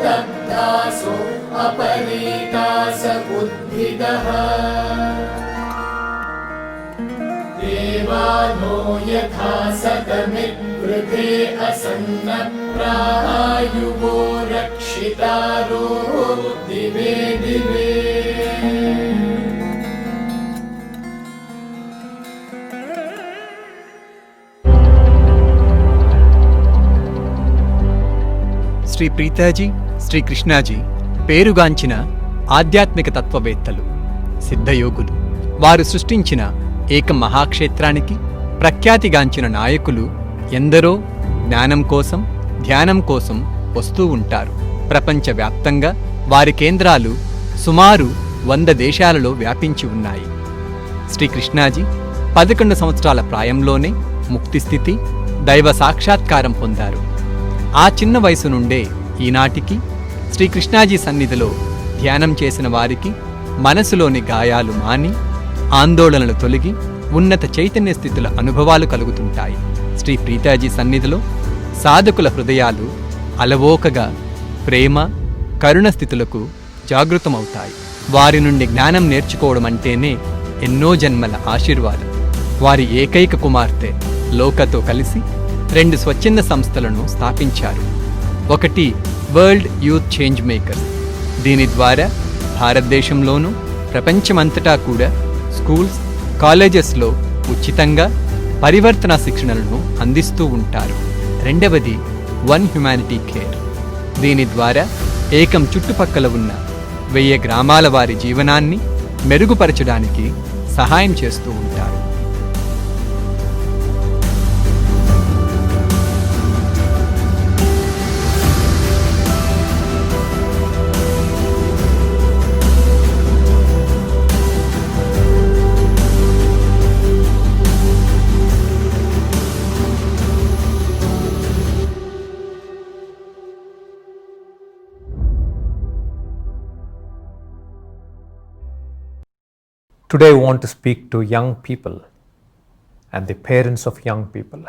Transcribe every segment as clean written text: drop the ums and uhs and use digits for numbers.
दग्धासो अपरीतास उद्भिदः देवानो यथा सतमिद्वृधे असन्नप्रायुवो रक्षितारो दिवे दिवे శ్రీ ప్రీతాజీ, శ్రీ కృష్ణాజీ పేరుగాంచిన ఆధ్యాత్మిక తత్వవేత్తలు, సిద్ధయోగులు. వారు సృష్టించిన ఏక మహాక్షేత్రానికి ప్రఖ్యాతిగాంచిన నాయకులు ఎందరో జ్ఞానం కోసం, ధ్యానం కోసం వస్తూ ఉంటారు. ప్రపంచవ్యాప్తంగా వారి కేంద్రాలు సుమారు 100 దేశాలలో వ్యాపించి ఉన్నాయి. శ్రీకృష్ణాజీ 11 సంవత్సరాల ప్రాయంలోనే ముక్తిస్థితి, దైవ సాక్షాత్కారం పొందారు. ఆ చిన్న వయసు నుండే ఈనాటికి శ్రీకృష్ణాజీ సన్నిధిలో ధ్యానం చేసిన వారికి మనసులోని గాయాలు మాని, ఆందోళనలు తొలగి ఉన్నత చైతన్య స్థితుల అనుభవాలు కలుగుతుంటాయి. శ్రీ ప్రీతాజీ సన్నిధిలో సాధకుల హృదయాలు అలవోకగా ప్రేమ, కరుణ స్థితులకు జాగృతమవుతాయి. వారి నుండి జ్ఞానం నేర్చుకోవడం అంటేనే ఎన్నో జన్మల ఆశీర్వాదం. వారి ఏకైక కుమార్తె లోకతో కలిసి 2 స్వచ్ఛంద సంస్థలను స్థాపించారు. ఒకటి వరల్డ్ యూత్ చేంజ్ మేకర్స్. దీని ద్వారా భారతదేశంలోనూ ప్రపంచమంతటా కూడా స్కూల్స్, కాలేజెస్లో ఉచితంగా పరివర్తన శిక్షణలను అందిస్తూ ఉంటారు. రెండవది వన్ హ్యుమానిటీ కేర్. దీని ద్వారా ఏకం చుట్టుపక్కల ఉన్న 1000 గ్రామాల వారి జీవనాన్ని మెరుగుపరచడానికి సహాయం చేస్తూ ఉంటారు. Today I want to speak to young people and the parents of young people.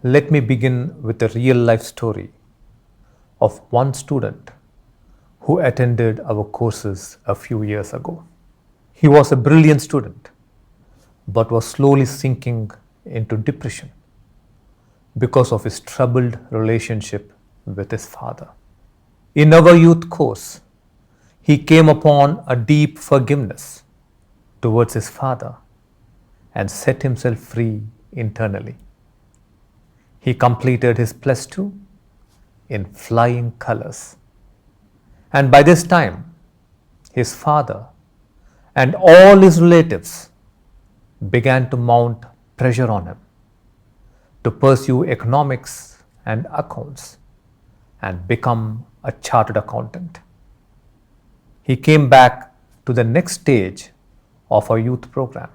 Let me begin with a real life story of one student who attended our courses a few years ago. He was a brilliant student but was slowly sinking into depression because of his troubled relationship with his father. In our youth course, he came upon a deep forgiveness towards his father and set himself free internally. He completed his +2 in flying colors. And by this time, his father and all his relatives began to mount pressure on him to pursue economics and accounts and become a chartered accountant. He came back to the next stage of our youth program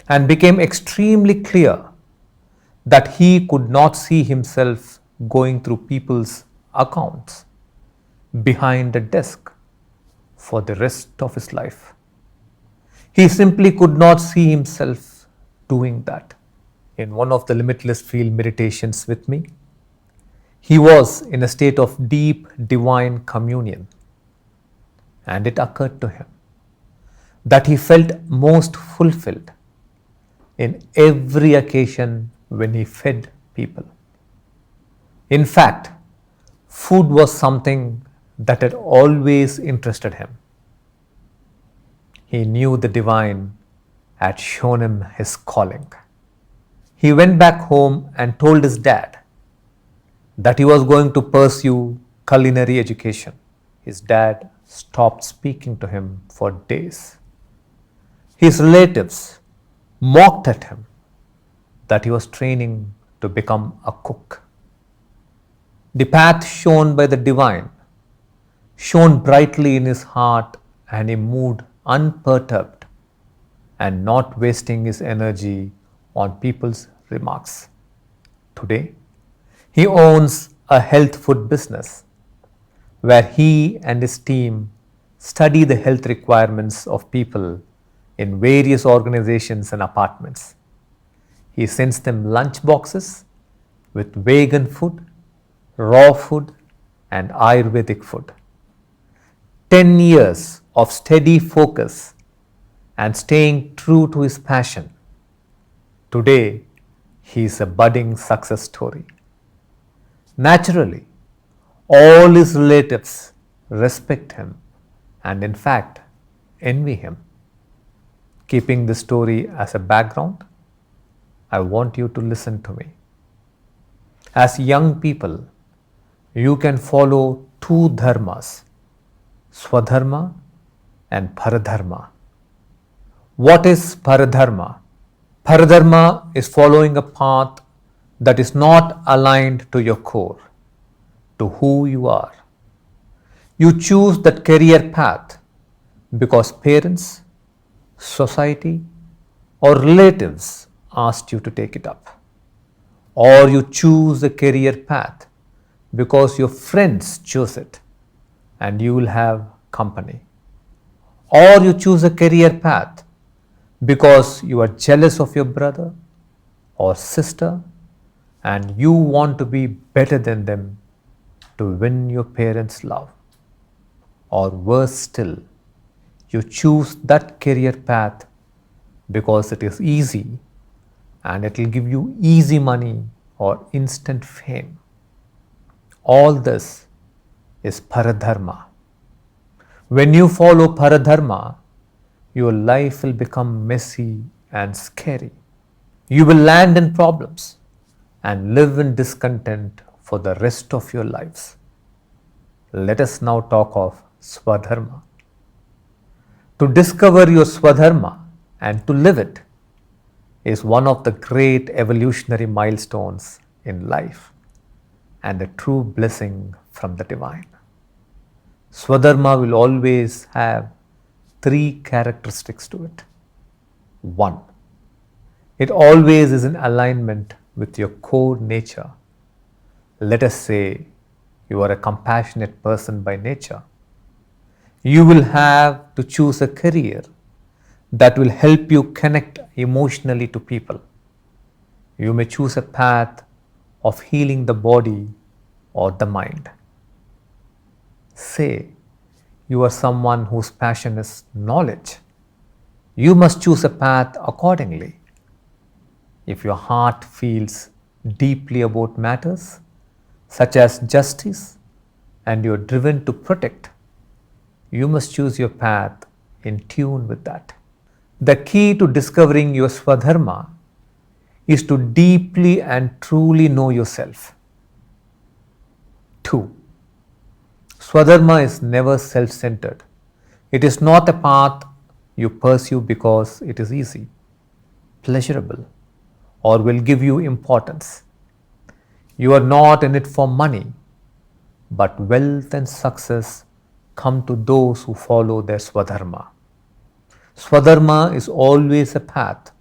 and became extremely clear that he could not see himself going through people's accounts behind a desk for the rest of his life. He simply could not see himself doing that. In one of the Limitless Field meditations with me, he was in a state of deep divine communion. And it occurred to him that he felt most fulfilled in every occasion when he fed people. In fact, food was something that had always interested him. He knew the divine had shown him his calling. He went back home and told his dad that he was going to pursue culinary education. His dad stopped speaking to him for days. His relatives mocked at him that he was training to become a cook. The path shown by the divine shone brightly in his heart, and he moved unperturbed and not wasting his energy on people's remarks. Today, he owns a health food business where he and his team study the health requirements of people in various organizations and apartments. He sends them lunch boxes with vegan food raw food, and Ayurvedic food. 10 years of steady focus and staying true to his passion. Today, he is a budding success story. Naturally, all his relatives respect him and, in fact, envy him. Keeping the story as a background, I want you to listen to me. As young people, you can follow two dharmas, Swadharma and Paradharma. What is Paradharma? Paradharma is following a path that is not aligned to your core, to who you are. You choose that career path because parents, society, or relatives asked you to take it up. Or you choose a career path because your friends chose it and you will have company. Or you choose a career path because you are jealous of your brother or sister and you want to be better than them to win your parents' love. Or worse still, you choose that career path because it is easy and it will give you easy money or instant fame. All this is Paradharma. When you follow Paradharma, your life will become messy and scary. You will land in problems and live in discontent for the rest of your lives. Let us now talk of Swadharma. To discover your Swadharma and to live it is one of the great evolutionary milestones in life and a true blessing from the divine. Swadharma will always have three characteristics to it. 1. It always is in alignment with your core nature. Let us say you are a compassionate person by nature. You will have to choose a career that will help you connect emotionally to people. You may choose a path of healing the body or the mind. Say you are someone whose passion is knowledge. You must choose a path accordingly. If your heart feels deeply about matters such as justice and you are driven to protect, you must choose your path in tune with that. The key to discovering your Swadharma is to deeply and truly know yourself. 2. Swadharma is never self-centered. It is not a path you pursue because it is easy, pleasurable, or will give you importance. You are not in it for money, but wealth and success come to those who follow their Swadharma. Swadharma is always a path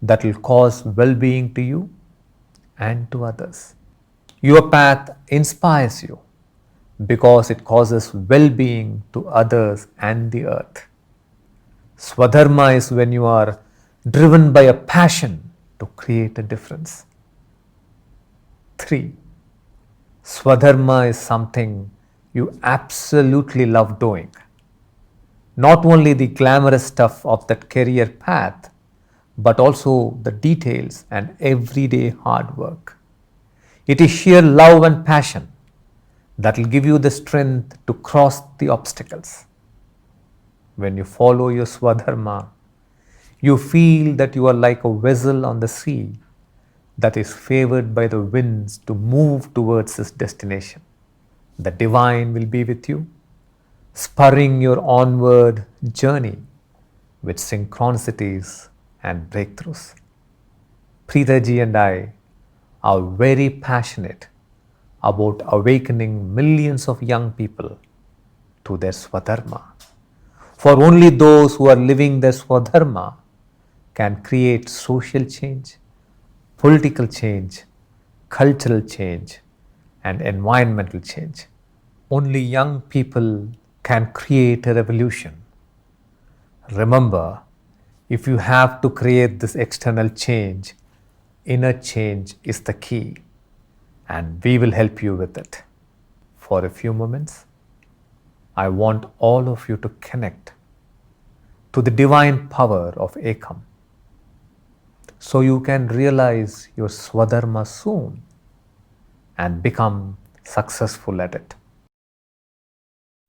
that will cause well-being to you and to others. Your path inspires you because it causes well-being to others and the earth. Swadharma is when you are driven by a passion to create a difference. 3. Swadharma is something you absolutely love doing. Not only the glamorous stuff of that career path, but also the details and everyday hard work. It is sheer love and passion that will give you the strength to cross the obstacles. When you follow your Swadharma, you feel that you are like a vessel on the sea that is favored by the winds to move towards its destination. The divine will be with you, spurring your onward journey with synchronicities and breakthroughs. Preethaji and I are very passionate about awakening millions of young people to their Swadharma. For only those who are living their Swadharma can create social change, political change, cultural change, and environmental change. Only young people can create a revolution. Remember, if you have to create this external change, inner change is the key. and we will help you with it. For a few moments, I want all of you to connect to the divine power of Ekam, so you can realize your Swadharma soon and become successful at it.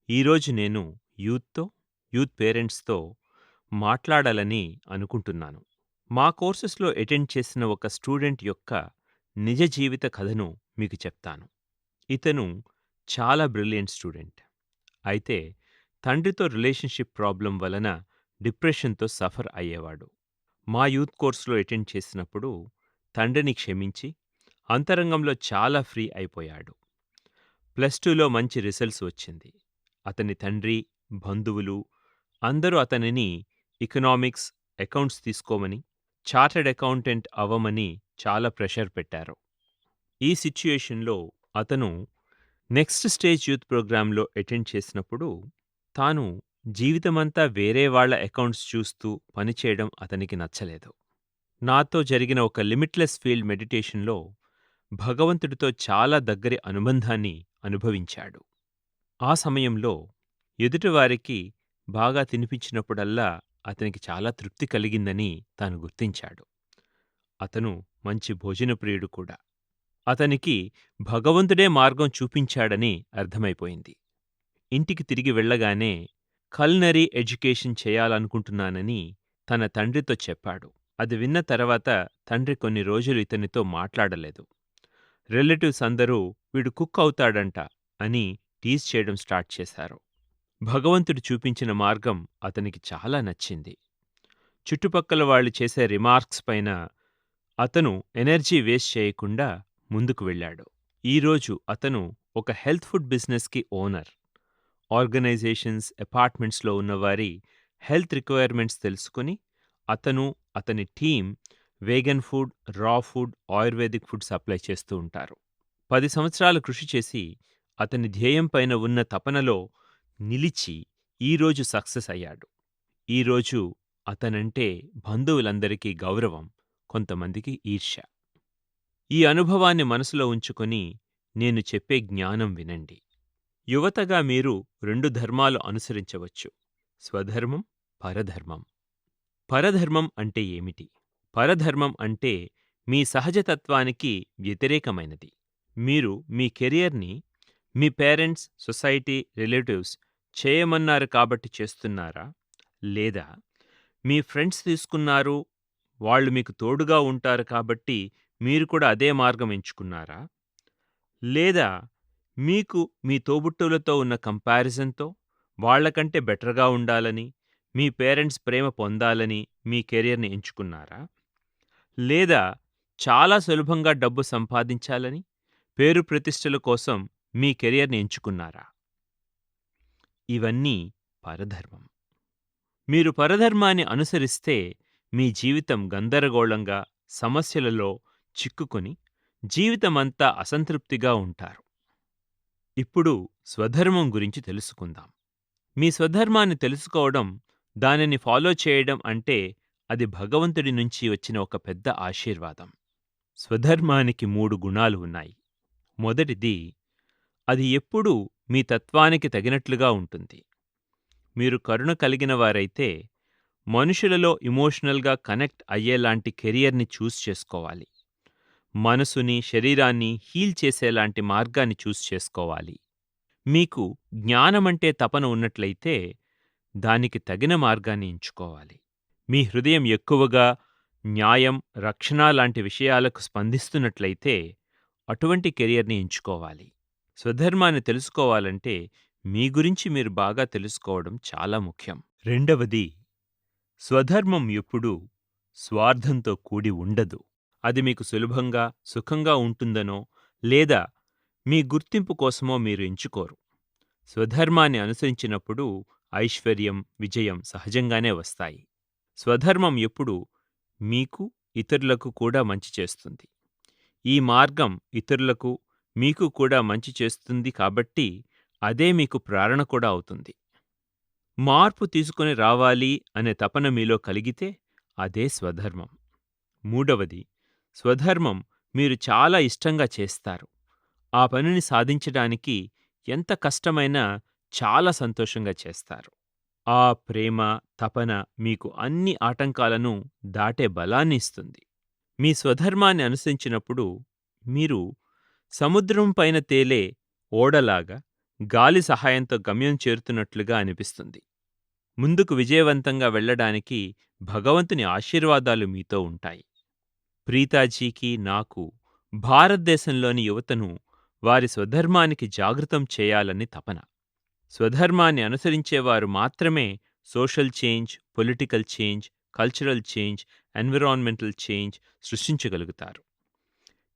ఈరోజు నేను youth పేరెంట్స్తో మాట్లాడాలని అనుకుంటున్నాను. మా కోర్సెస్లో attend చేసిన ఒక student యొక్క నిజ జీవిత కథను మీకు చెప్తాను. ఇతను చాలా బ్రిలియంట్ స్టూడెంట్. అయితే తండ్రితో రిలేషన్షిప్ ప్రాబ్లం వలన డిప్రెషన్తో సఫర్ అయ్యేవాడు. మా యూత్ కోర్సులో అటెండ్ చేసినప్పుడు తండ్రిని క్షమించి అంతరంగంలో చాలా ఫ్రీ అయిపోయాడు. +2లో మంచి రిజల్ట్స్ వచ్చింది. అతని తండ్రి, బంధువులు అందరూ అతనిని ఎకనామిక్స్, అకౌంట్స్ తీసుకోమని, చార్టర్డ్ అకౌంటెంట్ అవ్వమని చాలా ప్రెషర్ పెట్టారు. ఈ సిచ్యుయేషన్లో అతను నెక్స్ట్ స్టేజ్ యూత్ ప్రోగ్రాంలో అటెండ్ చేసినప్పుడు తాను జీవితమంతా వేరే వాళ్ళ అకౌంట్స్ చూస్తూ పనిచేయడం అతనికి నచ్చలేదు. నాతో జరిగిన ఒక లిమిట్లెస్ ఫీల్డ్ మెడిటేషన్లో భగవంతుడితో చాలా దగ్గరి అనుబంధాన్ని అనుభవించాడు. ఆ సమయంలో ఎదుటివారికి బాగా తినిపించినప్పుడల్లా అతనికి చాలా తృప్తి కలిగిందని తాను గుర్తించాడు. అతను మంచి భోజనప్రియుడు కూడా. అతనికి భగవంతుడే మార్గం చూపించాడని అర్థమైపోయింది. ఇంటికి తిరిగి వెళ్ళగానే కల్నరీ ఎడ్యుకేషన్ చేయాలనుకుంటున్నానని తన తండ్రితో చెప్పాడు. అది విన్న తర్వాత తండ్రి కొన్ని రోజులు ఇతనితో మాట్లాడలేదు. రిలేటివ్స్ అందరూ వీడు కుక్ అవుతాడంట అని టీజ్ చేయడం స్టార్ట్ చేశారు. భగవంతుడు చూపించిన మార్గం అతనికి చాలా నచ్చింది. చుట్టుపక్కల వాళ్ళు చేసే రిమార్క్స్ పైన అతను ఎనర్జీ వేస్ట్ చేయకుండా ముందుకు వెళ్ళాడు. ఈరోజు అతను ఒక హెల్త్ ఫుడ్ బిజినెస్కి ఓనర్. ఆర్గనైజేషన్స్, అపార్ట్మెంట్స్లో ఉన్నవారి హెల్త్ రిక్వైర్మెంట్స్ తెలుసుకుని అతను, అతని team vegan food, raw food, ayurvedic food supply చేస్తూ ఉంటారు. 10 సంవత్సరాలు కృషి చేసి అతని ధ్యేయం పైన ఉన్న తపనలో నిలిచి ఈరోజు సక్సెస్ అయ్యాడు. ఈరోజు అతనంటే బంధువులందరికీ గౌరవం, కొంతమందికి ఈర్ష్య. ఈ అనుభవాన్ని మనసులో ఉంచుకొని నేను చెప్పే జ్ఞానం వినండి. యువతగా మీరు 2 ధర్మాలు అనుసరించవచ్చు: స్వధర్మం, పరధర్మం. పరధర్మం అంటే ఏమిటి? పరధర్మం అంటే మీ సహజతత్వానికి వ్యతిరేకమైనది. మీరు మీ కెరియర్ని మీ పేరెంట్స్, సొసైటీ, రిలేటివ్స్ చేయమన్నారు కాబట్టి చేస్తున్నారా? లేదా మీ ఫ్రెండ్స్ తీసుకున్నారు, వాళ్ళు మీకు తోడుగా ఉంటారు కాబట్టి మీరు కూడా అదే మార్గం ఎంచుకున్నారా? లేదా మీకు మీ తోబుట్టువులతో ఉన్న కంపారిజన్తో వాళ్లకంటే బెటర్గా ఉండాలని, మీ పేరెంట్స్ ప్రేమ పొందాలని మీ కెరియర్ని ఎంచుకున్నారా? లేదా చాలా సులభంగా డబ్బు సంపాదించాలని, పేరు ప్రతిష్టల కోసం మీ కెరియర్ని ఎంచుకున్నారా? ఇవన్నీ పరధర్మం. మీరు పరధర్మాన్ని అనుసరిస్తే మీ జీవితం గందరగోళంగా, సమస్యలలో చిక్కుకొని జీవితమంతా అసంతృప్తిగా ఉంటారు. ఇప్పుడు స్వధర్మం గురించి తెలుసుకుందాం. మీ స్వధర్మాన్ని తెలుసుకోవడం, దానిని ఫాలో చేయడం అంటే అది భగవంతుడి నుంచి వచ్చిన ఒక పెద్ద ఆశీర్వాదం. స్వధర్మానికి 3 గుణాలు ఉన్నాయి. మొదటిది, అది ఎప్పుడూ మీ తత్వానికి తగినట్లుగా ఉంటుంది. మీరు కరుణ కలిగిన వారైతే మనుషులలో ఎమోషనల్గా కనెక్ట్ అయ్యేలాంటి కెరియర్ని చూస్ చేసుకోవాలి. మనసుని, శరీరాన్ని హీల్ చేసేలాంటి మార్గాన్ని చూస్ చేసుకోవాలి. మీకు జ్ఞానమంటే తపన ఉన్నట్లయితే దానికి తగిన మార్గాన్ని ఎంచుకోవాలి. మీ హృదయం ఎక్కువగా న్యాయం, రక్షణ లాంటి విషయాలకు స్పందిస్తున్నట్లయితే అటువంటి కెరియర్ని ఎంచుకోవాలి. స్వధర్మాన్ని తెలుసుకోవాలంటే మీ గురించి మీరు బాగా తెలుసుకోవడం చాలా ముఖ్యం. రెండవది, స్వధర్మం ఎప్పుడూ స్వార్థంతో కూడి ఉండదు. అది మీకు సులభంగా, సుఖంగా ఉంటుందనో లేదా మీ గుర్తింపు కోసమో మీరు ఎంచుకోరు. స్వధర్మాన్ని అనుసరించినప్పుడు ఐశ్వర్యం, విజయం సహజంగానే వస్తాయి. స్వధర్మం ఎప్పుడు మీకు, ఇతరులకు కూడా మంచి చేస్తుంది. ఈ మార్గం ఇతరులకు, మీకు కూడా మంచి చేస్తుంది కాబట్టి అదే మీకు ప్రేరణ కూడా అవుతుంది. మార్పు తీసుకొని రావాలి అనే తపన మీలో కలిగితే అదే స్వధర్మం. మూడవది, స్వధర్మం మీరు చాలా ఇష్టంగా చేస్తారు. ఆ పనిని సాధించడానికి ఎంత కష్టమైనా చాలా సంతోషంగా చేస్తారు. ఆ ప్రేమ, తపన మీకు అన్ని ఆటంకాలను దాటే బలాన్ని ఇస్తుంది. మీ స్వధర్మాన్ని అనుసరించినప్పుడు మీరు సముద్రం పైన తేలే ఓడలాగా గాలి సహాయంతో గమ్యం చేరుతున్నట్లుగా అనిపిస్తుంది. ముందుకు విజయవంతంగా వెళ్ళడానికి భగవంతుని ఆశీర్వాదాలు మీతో ఉంటాయి. ప్రీతాజీకి, నాకు భారతదేశంలోని యువతను వారి స్వధర్మానికి జాగృతం చేయాలని తపన. స్వధర్మాన్ని అనుసరించేవారు మాత్రమే social change, political change, cultural change, environmental change సృష్టించగలుగుతారు.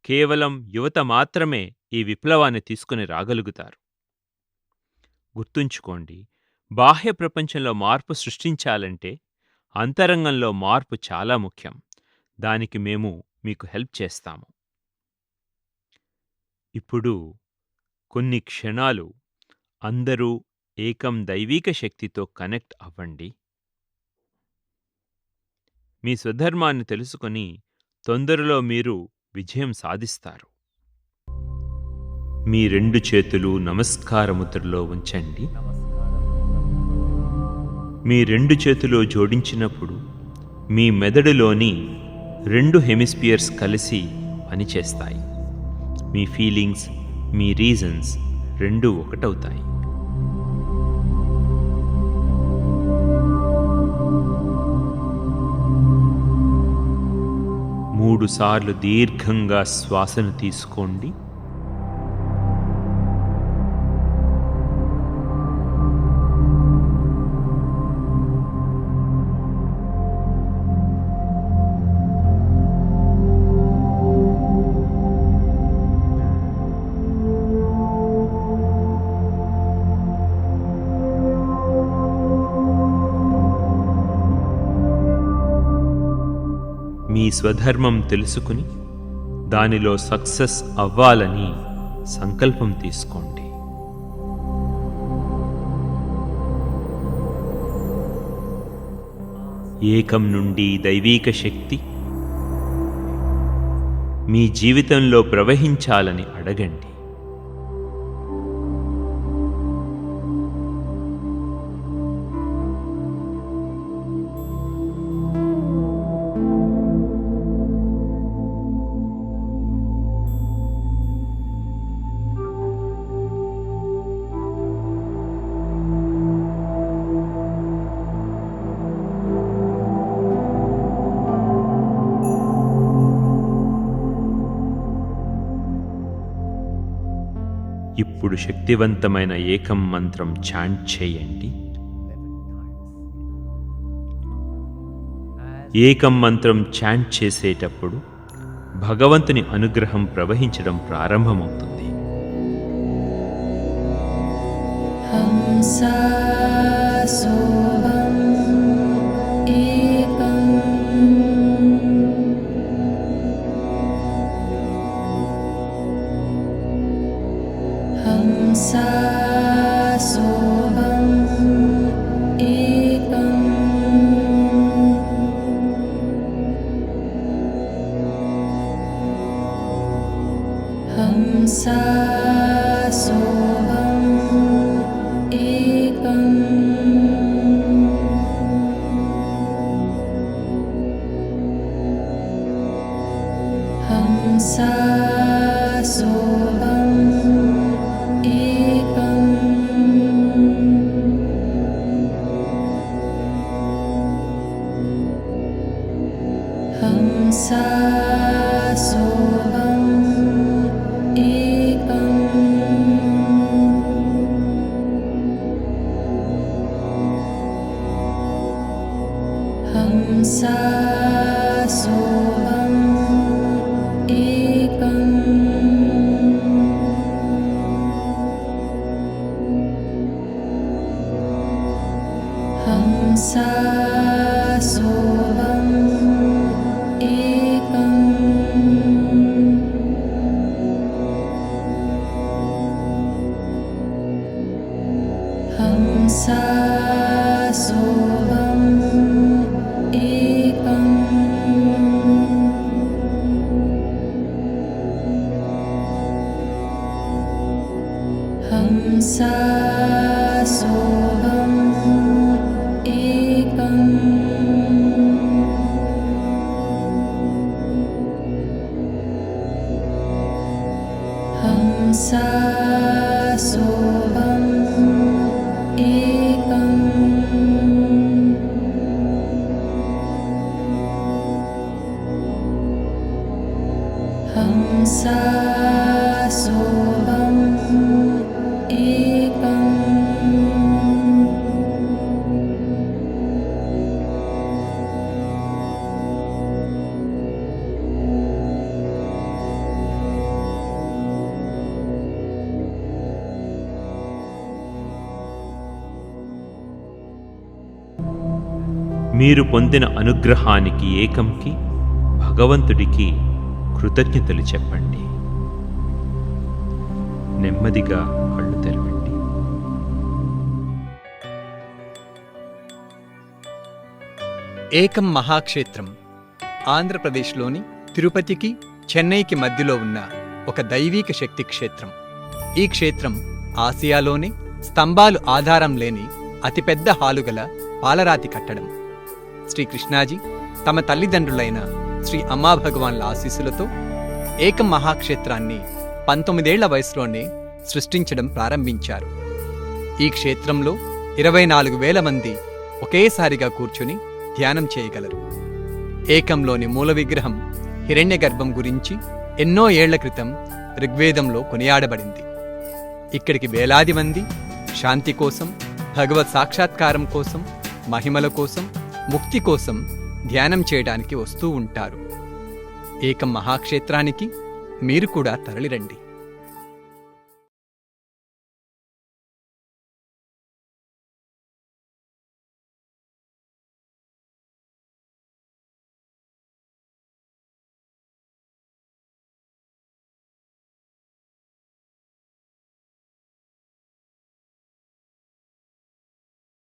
కేవలం యువత మాత్రమే ఈ విప్లవాన్ని తీసుకుని రాగలుగుతారు. గుర్తుంచుకోండి, బాహ్య ప్రపంచంలో మార్పు సృష్టించాలంటే అంతరంగంలో మార్పు చాలా ముఖ్యం. దానికి మేము మీకు హెల్ప్ చేస్తాము. ఇప్పుడు కొన్ని క్షణాలు అందరూ ఏకం దైవీక శక్తితో కనెక్ట్ అవ్వండి. మీ స్వధర్మాన్ని తెలుసుకొని తొందరలో మీరు విజయం సాధిస్తారు. మీ 2 చేతులు నమస్కార ముద్రలో ఉంచండి. మీ 2 చేతులు జోడించినప్పుడు మీ మెదడులోని 2 హెమిస్పియర్స్ కలిసి పనిచేస్తాయి. మీ ఫీలింగ్స్, మీ రీజన్స్ 2 ఒకటవుతాయి. మూడు సార్లు దీర్ఘంగా శ్వాసను తీసుకోండి. మీ స్వధర్మం తెలుసుకుని దానిలో సక్సెస్ అవ్వాలని సంకల్పం తీసుకోండి. ఏకం నుండి దైవీక శక్తి మీ జీవితంలో ప్రవహించాలని అడగండి. ఇప్పుడు శక్తివంతమైన ఏకం మంత్రం చాంట్ చేయండి. ఏకం మంత్రం చాంట్ చేసేటప్పుడు భగవంతుని అనుగ్రహం ప్రవహించడం ప్రారంభమవుతుంది. హంసా సోహం ఏకం హంసా సోహం ఏకం హంసా సోహం ఏకం హంసా సోహం ఏకం హంసా సోహం ఏకం హంసా సోహం ఏకం హంసా సోహం ఏకం హంసా సోహం ఏకం हंसा सोऽहम् एकम् हंसा सोऽहम् एकम् हंसा सोऽहम् एकम् మీరు పొందిన అనుగ్రహానికి ఏకంకి భగవంతుడికి కృతజ్ఞతలు చెప్పండి. నెమ్మదిగా కళ్ళు తెరవండి. ఏకం మహాక్షేత్రం ఆంధ్రప్రదేశ్లోని తిరుపతికి చెన్నైకి మధ్యలో ఉన్న ఒక దైవీక శక్తి క్షేత్రం. ఈ క్షేత్రం ఆసియాలోనే స్తంభాలు ఆధారం లేని అతిపెద్ద హాలుగల పాలరాతి కట్టడం. శ్రీకృష్ణాజీ తమ తల్లిదండ్రులైన శ్రీ అమ్మాభగవాన్ల ఆశీస్సులతో ఏకం మహాక్షేత్రాన్ని 19 ఏళ్ల వయసులోనే సృష్టించడం ప్రారంభించారు. ఈ క్షేత్రంలో 24,000 మంది ఒకేసారిగా కూర్చుని ధ్యానం చేయగలరు. ఏకంలోని మూల విగ్రహం హిరణ్యగర్భం గురించి ఎన్నో ఏళ్ల క్రితం ఋగ్వేదంలో కొనియాడబడింది. ఇక్కడికి వేలాది మంది శాంతి కోసం, భగవత్ సాక్షాత్కారం కోసం, మహిమల కోసం, ముక్తి కోసం ధ్యానం చేయడానికి వస్తూ ఉంటారు. ఏకం మహాక్షేత్రానికి మీరు కూడా తరలిరండి.